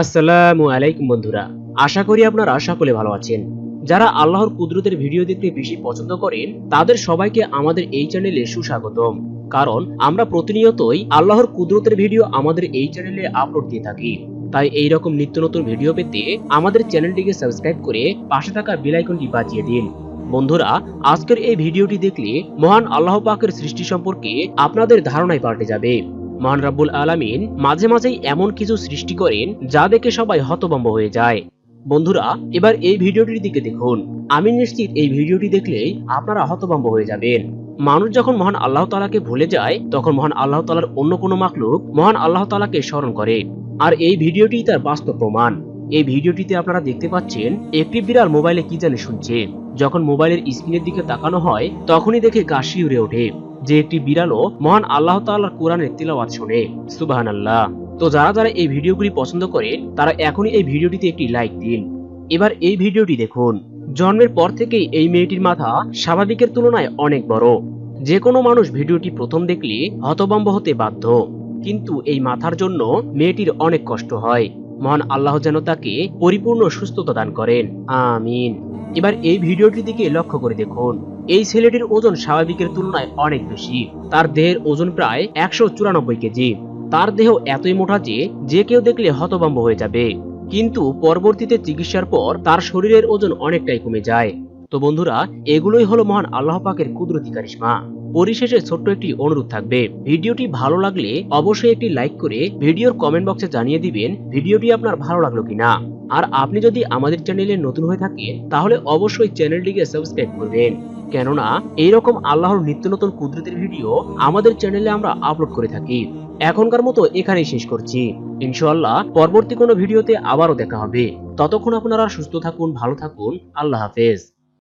আসসালামু আলাইকুম বন্ধুরা, আশা করি আপনারা সকলে ভালো আছেন। যারা আল্লাহর কুদরতের ভিডিও দেখতে বেশি পছন্দ করেন তাদের সবাইকে আমাদের এই চ্যানেলে সুস্বাগতম। কারণ আমরা প্রতিনিয়তই আল্লাহর কুদরতের ভিডিও আমাদের এই চ্যানেলে আপলোড দিয়ে থাকি। তাই এই রকম নিত্য নতুন ভিডিও পেতে আমাদের চ্যানেলটিকে সাবস্ক্রাইব করে পাশে থাকা বেল আইকনটি বাজিয়ে দিন। বন্ধুরা, আজকের এই ভিডিওটি দেখলে মহান আল্লাহ পাকের সৃষ্টি সম্পর্কে আপনাদের ধারণাই পাল্টে যাবে। মহান রাব্বুল আলামিন মাঝে মাঝেই এমন কিছু সৃষ্টি করেন যা দেখে সবাই হতভম্ব হয়ে যায়। বন্ধুরা, এবার এই ভিডিওটির দিকে দেখুন। আমি নিশ্চিত এই ভিডিওটি দেখলেই আপনারা হতভম্ব হয়ে যাবেন। মানুষ যখন মহান আল্লাহ তাআলাকে ভুলে যায় তখন মহান আল্লাহ তাআলার অন্য কোনো মাখলুক মহান আল্লাহ তাআলাকে স্মরণ করে। আর এই ভিডিওটি তার বাস্তব প্রমাণ। এই ভিডিওটিতে আপনারা দেখতে পাচ্ছেন একটি বিড়াল মোবাইলে কি জানি শুনছে। যখন মোবাইলের স্ক্রিনের দিকে তাকানো হয় তখনই দেখে গা শিউরে ওঠে যে একটি বিড়ালও মহান আল্লাহ তাআলার কোরআনের তিলাওয়াত শুনে। সুবহানাল্লাহ। তো যারা যারা এই ভিডিওগুলি পছন্দ করেন তারা এখনই এই ভিডিওটিতে একটি লাইক দিন। এবার এই ভিডিওটি দেখুন। জন্মের পর থেকেই এই মেয়েটির মাথা স্বাভাবিকের তুলনায় অনেক বড়। যে কোনো মানুষ ভিডিওটি প্রথম দেখলে হতভম্ব হতে বাধ্য। কিন্তু এই মাথার জন্য মেয়েটির অনেক কষ্ট হয়। মহান আল্লাহ যেন তাকে পরিপূর্ণ সুস্থতা দান করেন, আমিন। এবার এই ভিডিওটির দিকে লক্ষ্য করে দেখুন। এই ছেলেটির ওজন স্বাভাবিকের তুলনায় অনেক বেশি। তার দেহের ওজন প্রায় 194 কেজি। তার দেহ এতই মোটা যে কেউ দেখলে হতভম্ব হয়ে যাবে। কিন্তু পরবর্তীতে চিকিৎসার পর তার শরীরের ওজন অনেকটাই কমে যায়। তো বন্ধুরা, এগুলোই হলো মহান আল্লাহ পাকের কুদরতি কারিশমা। পরিশেষে ছোট্ট একটি অনুরোধ থাকবে, ভিডিওটি ভালো লাগলে অবশ্যই একটি লাইক করে ভিডিওর কমেন্ট বক্সে জানিয়ে দিবেন ভিডিওটি আপনার ভালো লাগলো কিনা। আর আপনি যদি আমাদের চ্যানেলে নতুন হয়ে থাকেন তাহলে অবশ্যই চ্যানেলটিকে সাবস্ক্রাইব করবেন। কেননা এইরকম আল্লাহর নিত্য নতুন কুদরতের ভিডিও আমাদের চ্যানেলে আমরা আপলোড করে থাকি। এখনকার মতো এখানেই শেষ করছি। ইনশাআল্লাহ পরবর্তী কোনো ভিডিওতে আবারও দেখা হবে। ততক্ষণ আপনারা সুস্থ থাকুন, ভালো থাকুন। আল্লাহ হাফেজ।